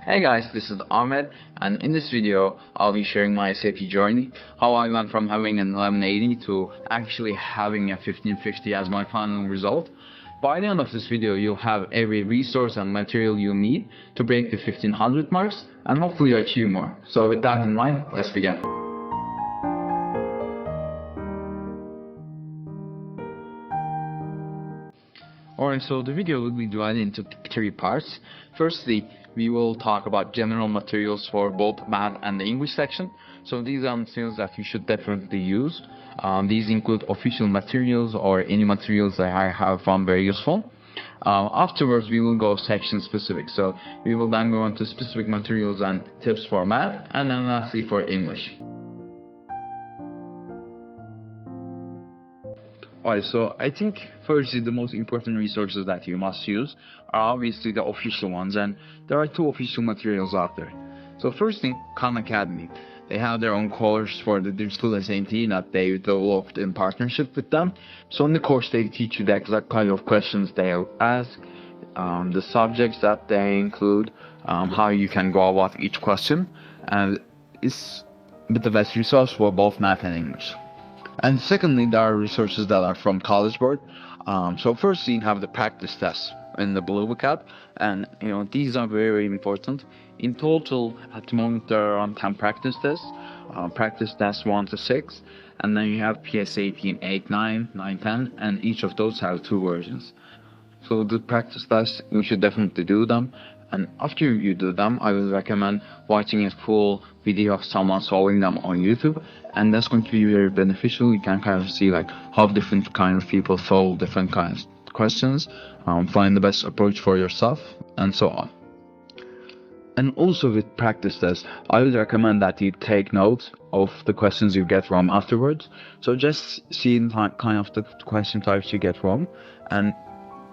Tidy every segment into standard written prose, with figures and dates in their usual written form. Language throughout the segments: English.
Hey guys, this is Ahmed, and in this video I'll be sharing my SAT journey, how I went from having an 1180 to actually having a 1550 as my final result. By the end of this video you'll have every resource and material you need to break the 1500 marks and hopefully achieve more. So with that in mind, let's begin. Alright, so the video will be divided into three parts. Firstly, we will talk about general materials for both math and the English section. So these are materials that you should definitely use. These include official materials or any materials that I have found very useful. Afterwards, we will go section specific. So we will then go into specific materials and tips for math, and then lastly for English. Alright, so I think firstly the most important resources that you must use are obviously the official ones, and there are two official materials out there. So first thing, Khan Academy. They have their own course for the digital SAT that they developed in partnership with them. So in the course they teach you the exact kind of questions they ask, the subjects that they include, how you can go about each question, and it's the best resource for both math and English. And secondly, there are resources that are from College Board. So firstly, you have the practice tests in the Blue Book app, and these are very, very important. In total, at the moment there are around 10 practice tests 1 to 6, and then you have PSAT in 8, 9, 9, 10, and each of those have two versions. So the practice tests, you should definitely do them. And after you do them, I will recommend watching a full video of someone solving them on YouTube, and that's going to be very beneficial. You can kind of see like how different kind of people solve different kinds of questions, find the best approach for yourself, and so on. And also with practice tests, I would recommend that you take notes of the questions you get wrong afterwards. So just see kind of the question types you wrong, and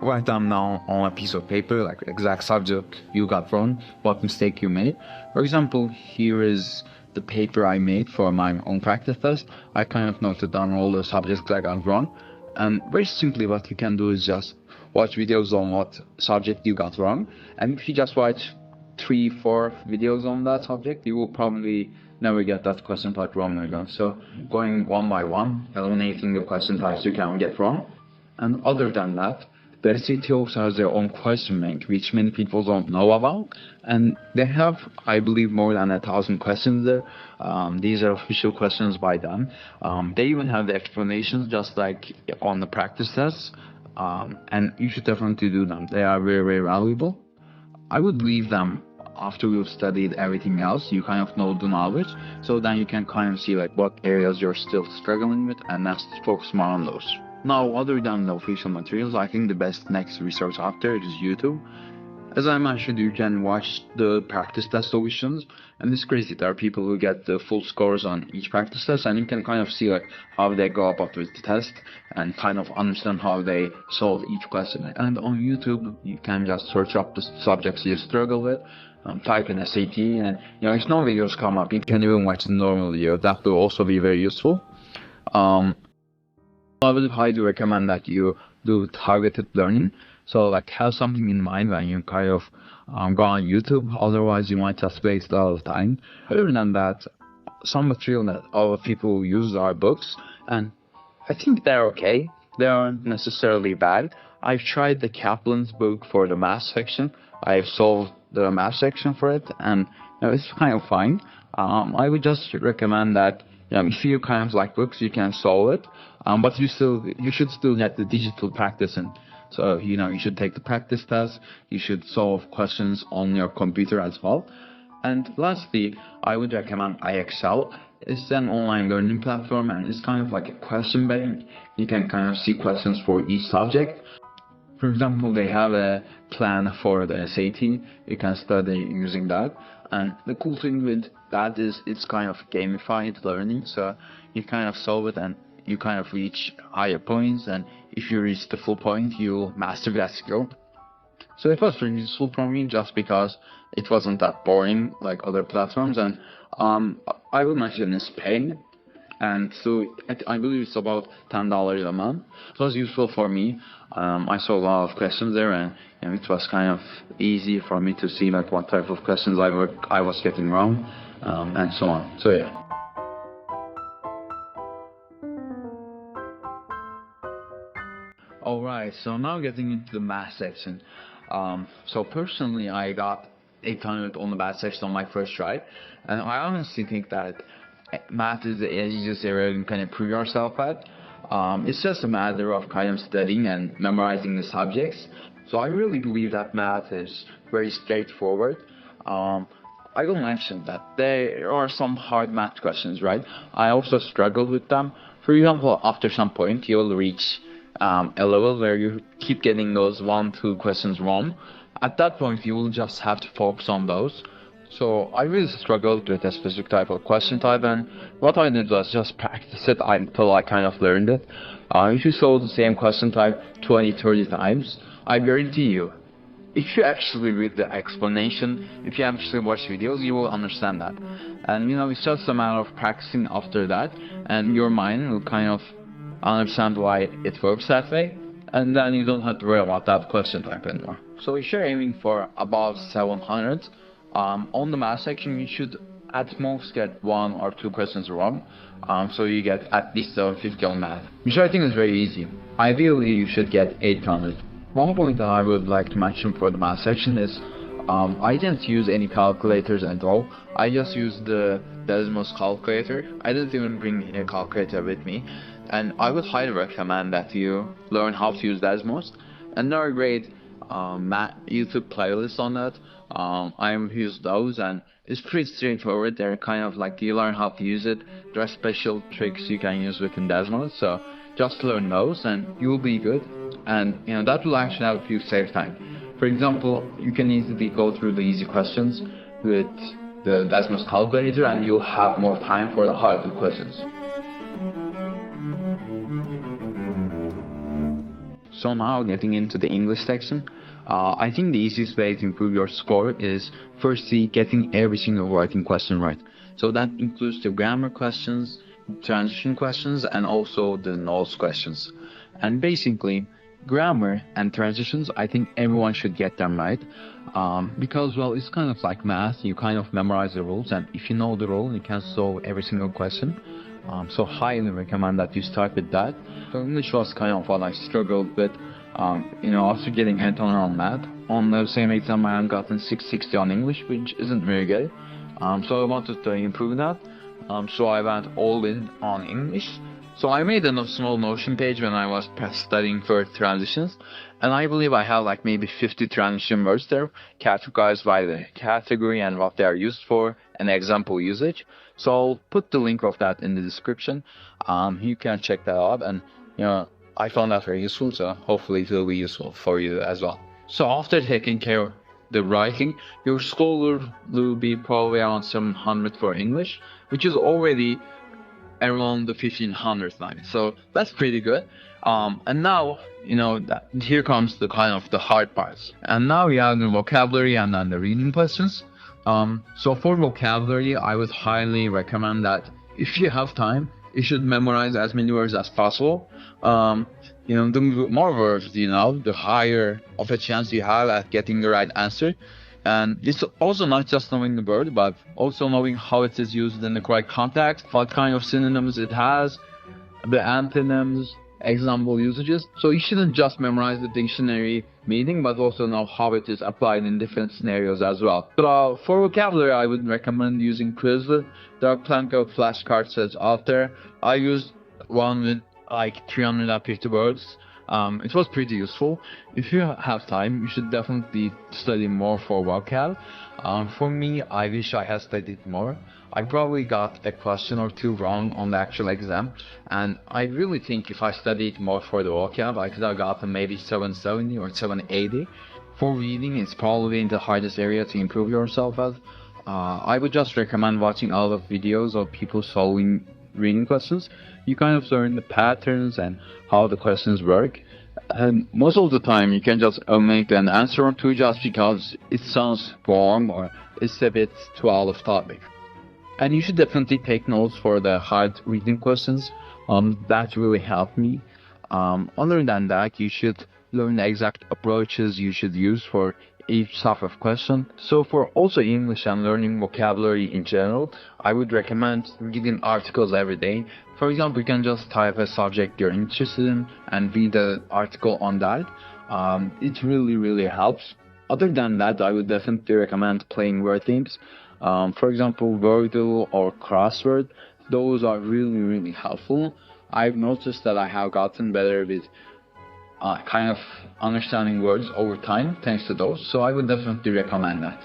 write them down on a piece of paper, like exact subject you got wrong, what mistake you made. For example, here is the paper I made for my own practice test. I kind of noted down all the subjects I got wrong, and very simply what you can do is just watch videos on what subject you got wrong, and if you just watch 3-4 videos on that subject, you will probably never get that question type wrong again. So going one by one, eliminating the question types you can get wrong. And other than that, the SAT also has their own question bank, which many people don't know about, and they have, I believe, more than 1,000 questions there. These are official questions by them. They even have the explanations just like on the practice tests, and you should definitely do them. They are very, very valuable. I would leave them after you've studied everything else. You kind of know the knowledge, so then you can kind of see like what areas you're still struggling with, and let's focus more on those. Now, other than the official materials, I think the best next resource out there is YouTube. As I mentioned, you can watch the practice test solutions, and it's crazy. There are people who get the full scores on each practice test, and you can kind of see like how they go about with the test and kind of understand how they solve each question. And on YouTube, you can just search up the subjects you struggle with, type in SAT, and if no videos come up, you can even watch the normal video. That will also be very useful. I would highly recommend that you do targeted learning. So like have something in mind when you kind of go on YouTube. Otherwise, you might just waste a lot of time. Other than that, some material that other people use are books, and I think they're okay. They aren't necessarily bad. I've tried the Kaplan's book for the math section. I've solved the math section for it, and it's kind of fine. I would just recommend that if you kind of like books, you can solve it, but you should still get the digital practice in. So you should take the practice test. You should solve questions on your computer as well. And lastly, I would recommend IXL. It's an online learning platform, and it's kind of like a question bank. You can kind of see questions for each subject. For example, they have a plan for the SAT. You can study using that. And the cool thing with that is it's kind of gamified learning. So you kind of solve it and you kind of reach higher points. And if you reach the full point, you'll master that skill. So it was really useful for me just because it wasn't that boring like other platforms. And I will mention in Spain. and so I believe it's about $10 a month. It was useful for me. I saw a lot of questions there, and it was kind of easy for me to see like what type of questions I was getting wrong, and so on. So yeah. Alright, so now getting into the math section. So personally, I got 800 on the math section on my first try, and I honestly think that math is the easiest area you can improve yourself at. It's just a matter of kind of studying and memorizing the subjects. So I really believe that math is very straightforward. I will mention that there are some hard math questions, right? I also struggled with them. For example, after some point, you will reach a level where you keep getting those 1-2 questions wrong. At that point, you will just have to focus on those. So I really struggled with a specific type of question type, and what I did was just practice it until I kind of learned it. If you solve the same question type 20-30 times, I guarantee you, if you actually read the explanation, if you actually watch videos, you will understand that. And it's just a matter of practicing after that, and your mind will kind of understand why it works that way, and then you don't have to worry about that question type anymore. So if you're aiming for above 700, on the math section you should at most get 1 or 2 questions wrong, so you get at least 750 on math, which I think is very easy. Ideally you should get 800. One point that I would like to mention for the math section is I didn't use any calculators at all. I just used the Desmos calculator. I didn't even bring a calculator with me, and I would highly recommend that you learn how to use Desmos. And there are great YouTube playlists on that. I've used those, and it's pretty straightforward. They're kind of like you learn how to use it. There are special tricks you can use within Desmos, so just learn those and you'll be good. And that will actually help you save time. For example, you can easily go through the easy questions with the Desmos calculator, and you'll have more time for the harder questions. So now getting into the English section, I think the easiest way to improve your score is firstly getting every single writing question right. So that includes the grammar questions, transition questions, and also the nose questions. And basically, grammar and transitions, I think everyone should get them right, because well, it's kind of like math. You kind of memorize the rules, and if you know the rule, you can solve every single question. So highly recommend that you start with that. So English was kind of what I struggled with. After getting 800 on math, on the same exam I had gotten 660 on English, which isn't very good. So I wanted to improve that. So I went all in on English. So I made a small Notion page when I was studying for transitions, and I believe I have like maybe 50 transition words there, categorized by the category and what they are used for, and example usage. So I'll put the link of that in the description. You can check that out, and I found that very useful, so hopefully it will be useful for you as well. So after taking care of the writing, your score will be probably around 700 for English, which is already around the 1500 line, so that's pretty good. And now here comes the kind of the hard parts, and now we have the vocabulary and then the reading questions. So for vocabulary, I would highly recommend that if you have time, you should memorize as many words as possible. The more words the higher of a chance you have at getting the right answer. And it's also not just knowing the word, but also knowing how it is used in the correct context, what kind of synonyms it has, the antonyms, example usages. So you shouldn't just memorize the dictionary meaning, but also know how it is applied in different scenarios as well. So for vocabulary, I would recommend using Quizlet. There are plenty of flashcards out there. I used one with like 350 words. It was pretty useful. If you have time, you should definitely study more for vocab. For me, I wish I had studied more. I probably got a question or two wrong on the actual exam, and I really think if I studied more for the vocab, I could have gotten maybe 770 or 780. For reading, it's probably the hardest area to improve yourself at. I would just recommend watching a lot of videos of people solving reading questions. You kind of learn the patterns and how the questions work, and most of the time you can just omit an answer or two just because it sounds wrong or it's a bit too out of topic. And you should definitely take notes for the hard reading questions. That really helped me. Other than that, you should learn the exact approaches you should use for each type of question. So for also English and learning vocabulary in general, I would recommend reading articles every day. For example, you can just type a subject you're interested in and read the article on that. It really helps. Other than that, I would definitely recommend playing word games. For example, Wordle or Crossword. Those are really helpful. I've noticed that I have gotten better with kind of understanding words over time thanks to those. So I would definitely recommend that.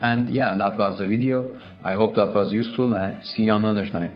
And yeah, that was the video. I hope that was useful and see you another time.